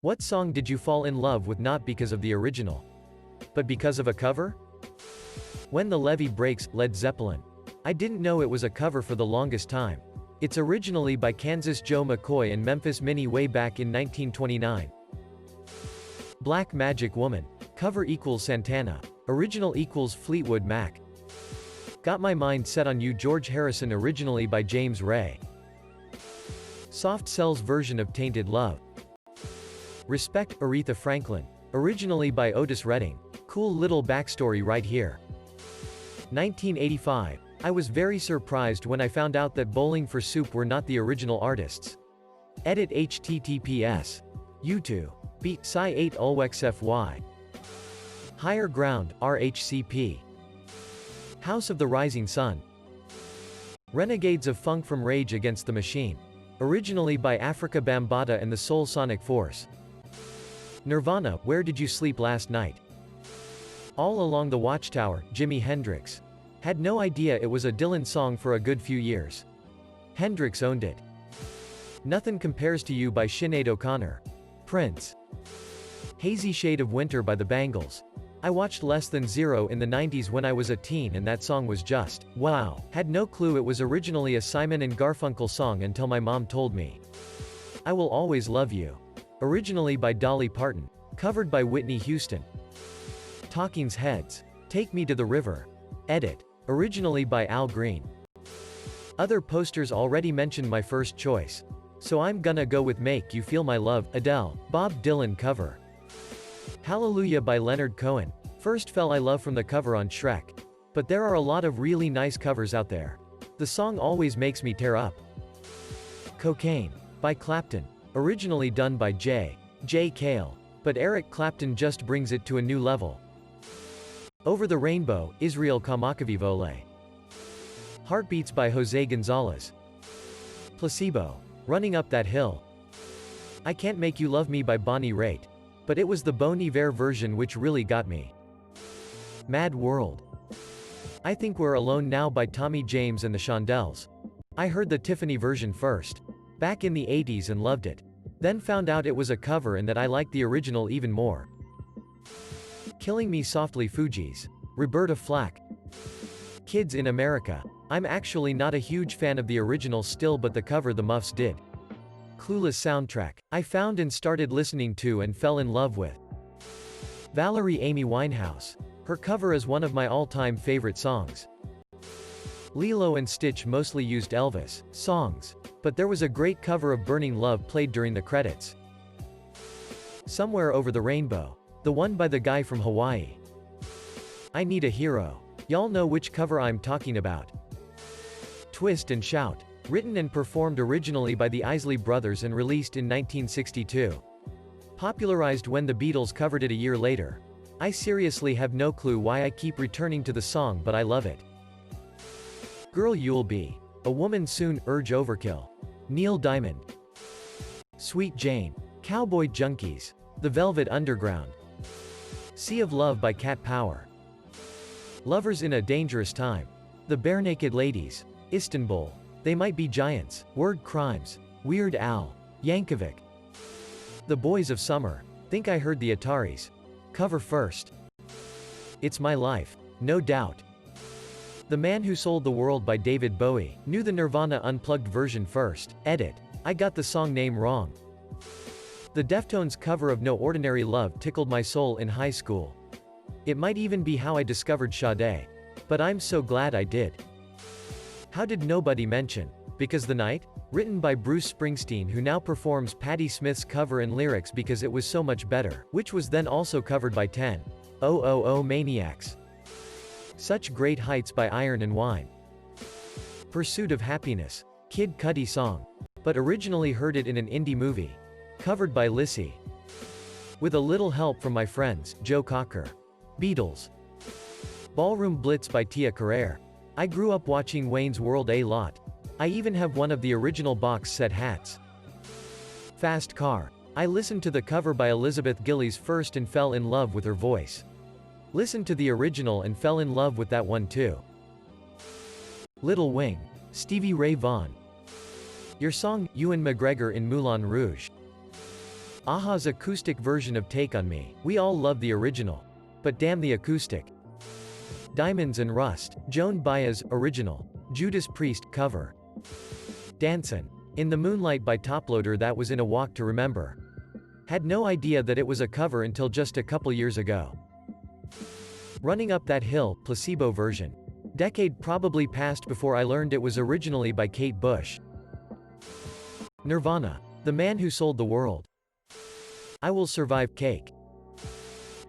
What song did you fall in love with not because of the original, but because of a cover? When the Levee Breaks, Led Zeppelin. I didn't know it was a cover for the longest time. It's originally by Kansas Joe McCoy and Memphis Minnie way back in 1929. Black Magic Woman. Cover equals Santana. Original equals Fleetwood Mac. Got My Mind Set on You George Harrison originally by James Ray. Soft Cell's version of Tainted Love. Respect, Aretha Franklin. Originally by Otis Redding. Cool little backstory right here. 1985. I was very surprised when I found out that Bowling for Soup were not the original artists. Edit https. YouTube. B. Sci 8 ulwexfy. Higher Ground, RHCP. House of the Rising Sun. Renegades of Funk from Rage Against the Machine. Originally by Africa Bambaataa and the Soul Sonic Force. Nirvana, Where Did You Sleep Last Night? All Along the Watchtower, Jimi Hendrix. Had no idea it was a Dylan song for a good few years. Hendrix owned it. Nothing Compares to You by Sinead O'Connor. Prince. Hazy Shade of Winter by the Bangles. I watched Less Than Zero in the 90s when I was a teen and that song was just, wow. Had no clue it was originally a Simon and Garfunkel song until my mom told me. I Will Always Love You. Originally by Dolly Parton. Covered by Whitney Houston. Talking Heads. Take Me to the River. Edit. Originally by Al Green. Other posters already mentioned my first choice. So I'm gonna go with Make You Feel My Love, Adele, Bob Dylan cover. Hallelujah by Leonard Cohen. First fell I love from the cover on Shrek. But there are a lot of really nice covers out there. The song always makes me tear up. Cocaine. By Clapton. Originally done by J. Cale. But Eric Clapton just brings it to a new level. Over the Rainbow, Israel Kamakavivole. Heartbeats by Jose Gonzalez. Placebo. Running Up That Hill. I Can't Make You Love Me by Bonnie Raitt. But it was the Bon Iver version which really got me. Mad World. I Think We're Alone Now by Tommy James and the Shondells. I heard the Tiffany version first. Back in the 80s and loved it. Then found out it was a cover and that I liked the original even more. Killing Me Softly Fugees. Roberta Flack. Kids in America. I'm actually not a huge fan of the original still, but the cover the Muffs did. Clueless soundtrack. I found and started listening to and fell in love with. Valerie Amy Winehouse. Her cover is one of my all-time favorite songs. Lilo and Stitch mostly used Elvis songs, but there was a great cover of Burning Love played during the credits. Somewhere Over the Rainbow. The one by the guy from Hawaii. I Need a Hero. Y'all know which cover I'm talking about. Twist and Shout. Written and performed originally by the Isley Brothers and released in 1962. Popularized when the Beatles covered it a year later. I seriously have no clue why I keep returning to the song, but I love it. Girl You'll Be. A Woman Soon, Urge Overkill. Neil Diamond. Sweet Jane. Cowboy Junkies. The Velvet Underground. Sea of Love by Cat Power. Lovers in a Dangerous Time. The Barenaked Ladies. Istanbul. They Might Be Giants. Word Crimes. Weird Al. Yankovic. The Boys of Summer. Think I Heard the Ataris. Cover first. It's My Life. No Doubt. The Man Who Sold the World by David Bowie. Knew the Nirvana unplugged version first. Edit. I got the song name wrong. The Deftones cover of No Ordinary Love tickled my soul in high school. It might even be how I discovered Sade. But I'm so glad I did. How Did Nobody Mention? Because the Night? Written by Bruce Springsteen, who now performs Patti Smith's cover and lyrics Because It Was So Much Better, which was then also covered by 10,000 Maniacs. Such Great Heights by Iron and Wine. Pursuit of Happiness. Kid Cudi song. But originally heard it in an indie movie. Covered by Lissy. With a Little Help from My Friends, Joe Cocker. Beatles. Ballroom Blitz by Tia Carrere. I grew up watching Wayne's World a lot. I even have one of the original box set hats. Fast Car. I listened to the cover by Elizabeth Gillies first and fell in love with her voice. Listened to the original and fell in love with that one too. Little Wing. Stevie Ray Vaughan. Your Song, Ewan McGregor in Moulin Rouge. Aha's acoustic version of Take On Me. We all love the original. But damn the acoustic. Diamonds and Rust. Joan Baez, original. Judas Priest, cover. Dancin' in the Moonlight by Toploader. That was in A Walk to Remember. Had no idea that it was a cover until just a couple years ago. Running Up That Hill, placebo version. Decade probably passed before I learned it was originally by Kate Bush. Nirvana. The Man Who Sold the World. I Will Survive, Cake.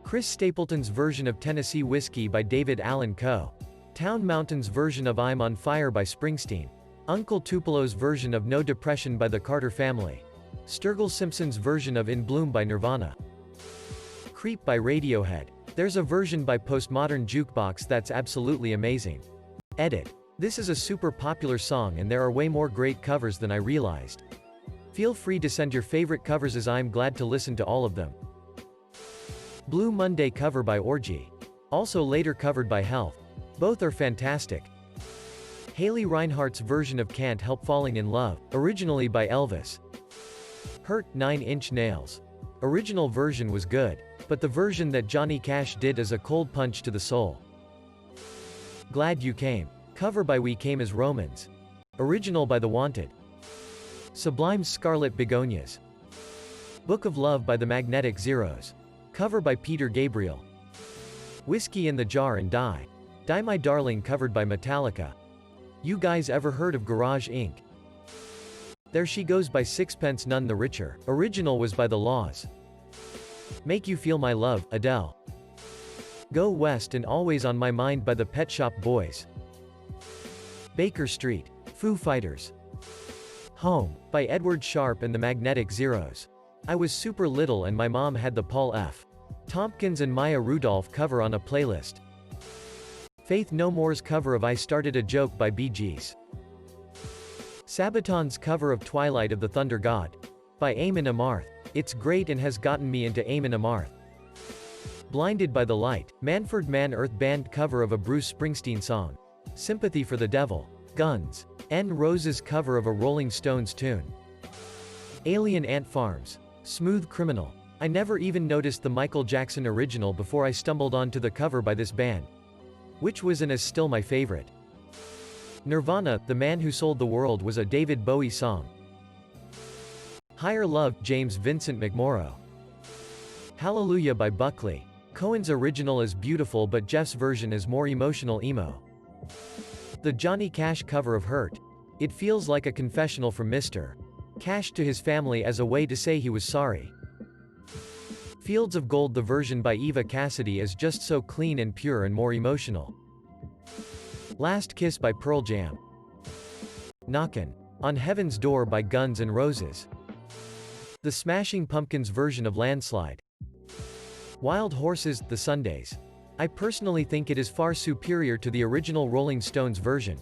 Chris Stapleton's version of Tennessee Whiskey by David Allan Coe. Town Mountain's version of I'm on Fire by Springsteen. Uncle Tupelo's version of No Depression by the Carter Family. Sturgill Simpson's version of In Bloom by Nirvana. Creep by Radiohead. There's a version by Postmodern Jukebox that's absolutely amazing. Edit. This is a super popular song and there are way more great covers than I realized. Feel free to send your favorite covers as I'm glad to listen to all of them. Blue Monday cover by Orgy. Also later covered by Health. Both are fantastic. Haley Reinhardt's version of Can't Help Falling in Love, originally by Elvis. Hurt, 9 Inch Nails. Original version was good, but the version that Johnny Cash did is a cold punch to the soul. Glad You Came. Cover by We Came as Romans. Original by The Wanted. Sublime's Scarlet Begonias. Book of Love by the Magnetic Zeros. Cover by Peter Gabriel. Whiskey in the Jar and Die. Die My Darling covered by Metallica. You guys ever heard of Garage Inc? There She Goes by Sixpence None the Richer. Original was by The Laws. Make You Feel My Love, Adele. Go West and Always on My Mind by the Pet Shop Boys. Baker Street. Foo Fighters. Home, by Edward Sharpe and the Magnetic Zeros. I was super little and my mom had the Paul F. Tompkins and Maya Rudolph cover on a playlist. Faith No More's cover of I Started a Joke by Bee Gees. Sabaton's cover of Twilight of the Thunder God. By Eamon Amarth. It's great and has gotten me into Eamon Amarth. Blinded by the Light. Manfred Mann Earth Band cover of a Bruce Springsteen song. Sympathy for the Devil. Guns N' Roses cover of a Rolling Stones tune. Alien Ant Farms. Smooth Criminal. I never even noticed the Michael Jackson original before I stumbled onto the cover by this band. Which was and is still my favorite. Nirvana, The Man Who Sold the World was a David Bowie song. Higher Love, James Vincent McMorrow. Hallelujah by Buckley. Cohen's original is beautiful but Jeff's version is more emotional emo. The Johnny Cash cover of Hurt. It feels like a confessional from Mr. Cash to his family as a way to say he was sorry. Fields of Gold, the version by Eva Cassidy is just so clean and pure and more emotional. Last Kiss by Pearl Jam. Knockin' on Heaven's Door by Guns N' Roses. The Smashing Pumpkins version of Landslide. Wild Horses, The Sundays. I personally think it is far superior to the original Rolling Stones version.